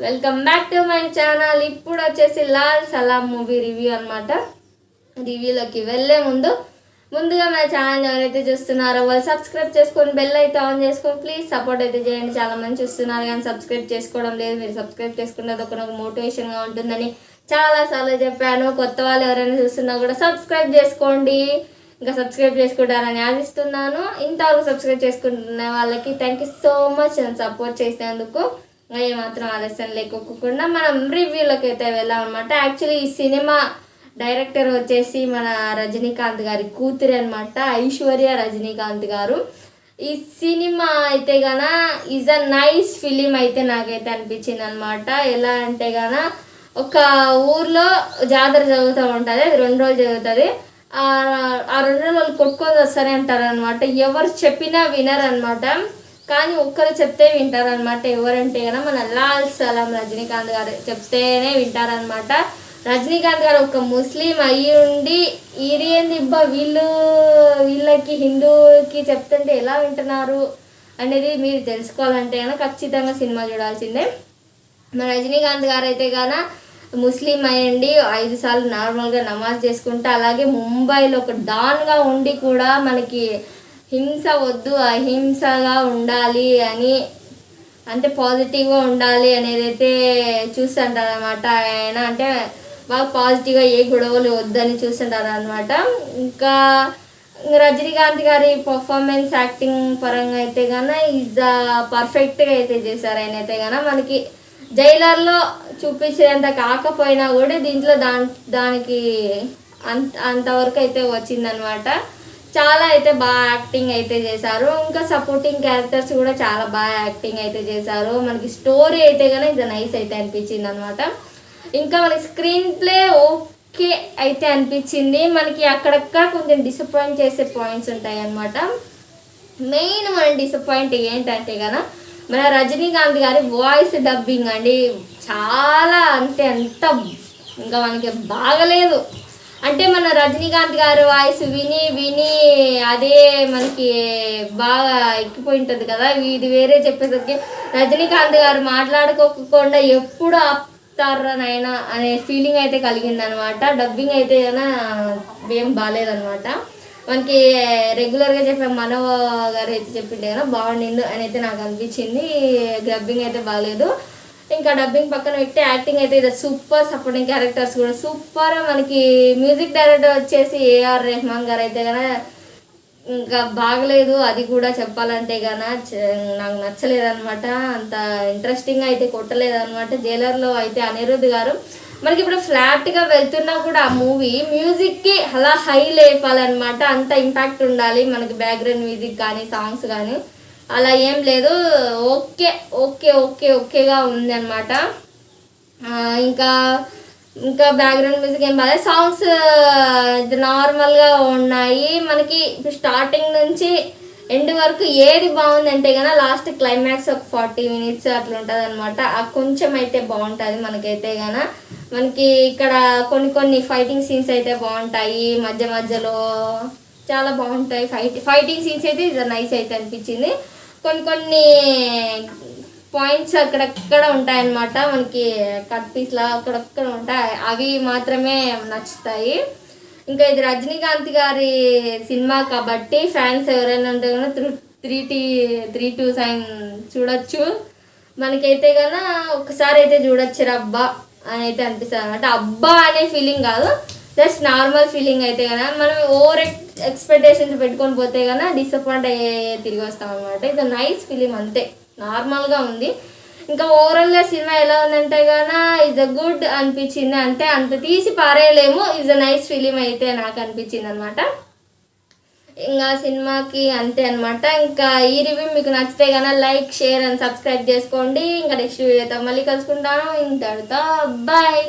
Welcome back to my channel. ఇప్పుడు వచ్చేసి లాల్ సలాం movie review అనమాట. రివ్యూలోకి వెళ్ళే ముందుగా మన ఛానల్ ఎవరైతే చూస్తున్నారో వాళ్ళు సబ్స్క్రైబ్ చేసుకొని బెల్ అయితే ఆన్ చేసుకొని ప్లీజ్ సపోర్ట్ అయితే చేయండి. చాలా మంది చూస్తున్నారు కానీ సబ్స్క్రైబ్ చేసుకోవడం లేదు. మీరు సబ్స్క్రైబ్ చేసుకుంటే అదొక నాకు మోటివేషన్గా ఉంటుందని చాలాసార్లు చెప్పాను. కొత్త వాళ్ళు ఎవరైనా చూస్తున్నా కూడా సబ్స్క్రైబ్ చేసుకోండి. ఇంకా సబ్స్క్రైబ్ చేసుకుంటారని ఆశిస్తున్నాను. ఇంతవరకు సబ్స్క్రైబ్ చేసుకుంటున్న వాళ్ళకి థ్యాంక్ యూ సో మచ్ నన్ను సపోర్ట్ చేసినందుకు. ఏమాత్రం ఆలస్యం లేకోకుండా మనం రివ్యూలోకి అయితే వెళ్ళాం అనమాట. యాక్చువల్లీ ఈ సినిమా డైరెక్టర్ వచ్చేసి మన రజనీకాంత్ గారి కూతురు అనమాట, ఐశ్వర్య రజనీకాంత్ గారు. ఈ సినిమా అయితే గాన ఈజ్ అ నైస్ ఫిలిం అయితే నాకైతే అనిపించింది అనమాట. ఎలా అంటే గాన ఒక ఊర్లో జాతర జరుగుతూ ఉంటుంది, అది 2 రోజులు జరుగుతుంది. ఆ 2 రోజులు వాళ్ళు కొట్టుకొని వస్తూనే ఉంటారు అనమాట. ఎవరు చెప్పినా వినరనమాట, కానీ ఒక్కరు చెప్తే వింటారనమాట. ఎవరంటే కనుక మన లాల్ సలాం రజనీకాంత్ గారు చెప్తేనే వింటారనమాట. రజనీకాంత్ గారు ఒక ముస్లిం అయ్యి ఉండి ఏంది ఇబ్బా వీళ్ళకి హిందూకి చెప్తుంటే ఎలా వింటున్నారు అనేది మీరు తెలుసుకోవాలంటే కనుక ఖచ్చితంగా సినిమా చూడాల్సిందే. మన రజనీకాంత్ గారు అయితే కనుక ముస్లిం అయ్యండి 5 సార్లు నార్మల్గా నమాజ్ చేసుకుంటా, అలాగే ముంబైలో ఒక డాన్గా ఉండి కూడా మనకి హింస వద్దు, అహింసగా ఉండాలి అని, అంటే పాజిటివ్గా ఉండాలి అనేది అయితే చూస్తుంటారు అనమాట. ఆయన అంటే బాగా పాజిటివ్గా ఏ గొడవలు వద్దని చూస్తుంటారు అనమాట. ఇంకా రజనీకాంత్ గారి పర్ఫార్మెన్స్ యాక్టింగ్ పరంగా అయితే కనుక ఈజ్ పర్ఫెక్ట్గా అయితే చేశారు. ఆయన అయితే కనుక మనకి జైలర్లో చూపించేంత కాకపోయినా కూడా దీంట్లో దానికి అంతవరకు అయితే వచ్చిందనమాట. చాలా అయితే బాగా యాక్టింగ్ అయితే చేశారు. ఇంకా సపోర్టింగ్ క్యారెక్టర్స్ కూడా చాలా బాగా యాక్టింగ్ అయితే చేశారు. మనకి స్టోరీ అయితే కనుక ఇది నైస్ అయితే అనిపించింది అనమాట. ఇంకా మనకి స్క్రీన్ ప్లే ఓకే అయితే అనిపించింది. మనకి అక్కడక్కడ కొంచెం డిసప్పాయింట్ చేసే పాయింట్స్ ఉంటాయి అన్నమాట. మెయిన్ మన డిసప్పాయింట్ ఏంటంటే కనుక మన రజనీకాంత్ గారి వాయిస్ డబ్బింగ్ అండి. చాలా అంటే అంత ఇంకా మనకి బాగలేదు. అంటే మన రజనీకాంత్ గారి వాయిస్ విని అదే మనకి బాగా ఎక్కిపోయి ఉంటుంది కదా. ఇది వేరే చెప్పేసరికి రజనీకాంత్ గారు మాట్లాడుకోకుండా ఎప్పుడు ఆపుతారనైనా అనే ఫీలింగ్ అయితే కలిగిందనమాట. డబ్బింగ్ అయితే ఏం బాగాలేదనమాట. మనకి రెగ్యులర్గా చెప్పే మనో గారు అయితే చెప్పిండే కదా బాగుండిండు అని అయితే నాకు అనిపించింది. డబ్బింగ్ అయితే బాగాలేదు. ఇంకా డబ్బింగ్ పక్కన పెట్టి యాక్టింగ్ అయితే ఇది సూపర్. సపోర్టింగ్ క్యారెక్టర్స్ కూడా సూపర్. మనకి మ్యూజిక్ డైరెక్టర్ వచ్చేసి ఏఆర్ రెహమాన్ గారు అయితే కనుక ఇంకా బాగలేదు. అది కూడా చెప్పాలంటే కనుక నాకు నచ్చలేదన్నమాట. అంత ఇంట్రెస్టింగ్గా అయితే కొట్టలేదన్నమాట. జైలర్లో అయితే అనిరుద్ధ్ గారు మనకి ఇప్పుడు ఫ్లాట్గా వెళ్తున్నా కూడా ఆ మూవీ మ్యూజిక్కి అలా హై లేపాలన్నమాట. అంత ఇంపాక్ట్ ఉండాలి మనకి బ్యాక్గ్రౌండ్ మ్యూజిక్ కానీ సాంగ్స్ కానీ. అలా ఏం లేదు, ఓకేగా ఉంది అనమాట. ఇంకా బ్యాక్గ్రౌండ్ మ్యూజిక్ ఏం బాగా, సాంగ్స్ నార్మల్గా ఉన్నాయి. మనకి స్టార్టింగ్ నుంచి ఎండ్ వరకు ఏది బాగుంది అంటే కనుక లాస్ట్ క్లైమాక్స్ ఒక 40 minutes అట్లా ఉంటుంది అనమాట. కొంచెం అయితే బాగుంటుంది మనకైతే కనుక. మనకి ఇక్కడ కొన్ని ఫైటింగ్ సీన్స్ అయితే బాగుంటాయి, మధ్యలో చాలా బాగుంటాయి. ఫైటింగ్ సీన్స్ అయితే ఇది నైస్ అయితే అనిపించింది. కొన్ని పాయింట్స్ అక్కడక్కడ ఉంటాయన్నమాట. మనకి కట్ పీస్లా అక్కడక్కడ ఉంటాయి, అవి మాత్రమే నచ్చుతాయి. ఇంకా ఇది రజనీకాంత్ గారి సినిమా కాబట్టి ఫ్యాన్స్ ఎవరైనా ఉంటే కనుక 3-2 సైన్ చూడొచ్చు. మనకైతే కనుక ఒకసారి అయితే చూడొచ్చు రబ్బా అని అయితే అనిపిస్తుంది అనమాట. అబ్బా అనే ఫీలింగ్ కాదు, జస్ట్ నార్మల్ ఫీలింగ్ అయితే కనుక. మనం ఓవర్ ఎక్స్పెక్టేషన్స్ పెట్టుకొని పోతే కనుక డిసప్పాయింట్ అయ్యే తిరిగి వస్తాం అనమాట. ఇది నైస్ ఫిలిం అంతే, నార్మల్గా ఉంది. ఇంకా ఓవరాల్గా సినిమా ఎలా ఉందంటే కనుక ఈజ్ అ గుడ్ అనిపించింది. అంటే అంత తీసి పారేయలేము, ఈజ్ అ నైస్ ఫిలిం అయితే నాకు అనిపించింది అనమాట. ఇంకా సినిమాకి అంతే అనమాట. ఇంకా ఈ రివ్యూ మీకు నచ్చితే కనుక లైక్, షేర్ అండ్ సబ్స్క్రైబ్ చేసుకోండి. ఇంకా నెక్స్ట్ వీడియోతో మళ్ళీ కలుసుకుంటాను. ఇంతటితో బాయ్.